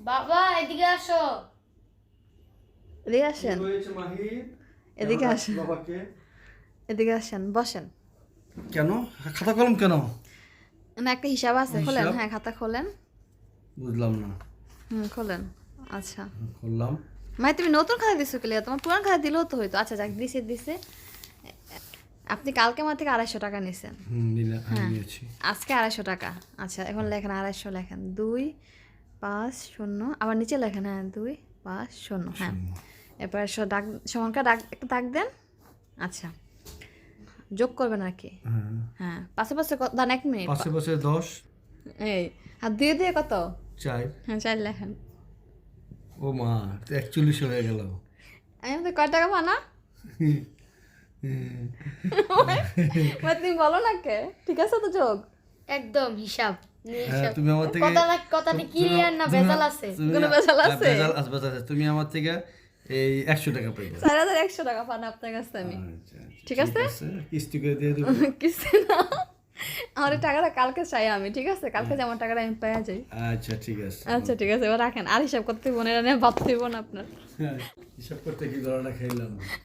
বাবা এদিকে আসো। এদিকে আসেন, হয়েছে মাহি? এদিকে আসেন, বাবাকে এদিকে আসেন, বসেন। কেন খাতা কলম কেন? না একটা হিসাব আছে, খোলেন। হিসাব? হ্যাঁ খাতা খোলেন। বুঝলাম না। খোলেন। আচ্ছা করলাম। মাই তুমি নতুন খাতা দিছো কি লিগা? তোমার পুরান খাতা দিলেও তো হইতো। আচ্ছা যাক, দিছে। আপনি কালকে আমার থেকে 250 টাকা নিছেন। হ্যাঁ নিয়েছি। আজকে 250 টাকা। আচ্ছা এখন লেখেন 250 লেখেন, 250 আবার নিচে লেখেন। হ্যাঁ 250 হ্যাঁ। এরপর ডাক সমানকার ডাক একটা দাগ দেন। আচ্ছা যোগ করবেন আর কি। হ্যাঁ পাশে দান 1 মিনিট। পাশে পাশে 10 এই হাত দিয়ে কত? 4। হ্যাঁ 4 লেখেন। ও মা, 41 হয়ে গেল। আমি তো কয় টাকা পানা? তুমি বলো না কে? ঠিক আছে তো যোগ? একদম হিসাব হ্যাঁ, তুমি আমার থেকে কথাটা ক্লিয়ার না ভেজাল আছে? কোনো ভেজাল আছে? ভেজাল আসবে আছে। তুমি আমার থেকে এই 100 টাকা পাইবে। 4100 টাকা পানা আপনার কাছে আমি। আচ্ছা, ঠিক আছে? কিস্তি করে দিয়ে দেবো। কিছু না, আমার এই টাকাটা কালকে চাই আমি। ঠিক আছে কালকে যে আমার টাকাটা আমি পেয়ে যাই। আচ্ছা ঠিক আছে। আচ্ছা ঠিক আছে এবার রাখেন। আর হিসাব করতে বোনেরা নিয়ে ভাবতে হইব না আপনার। হিসাব করতে কি ধরনের খাইলাম।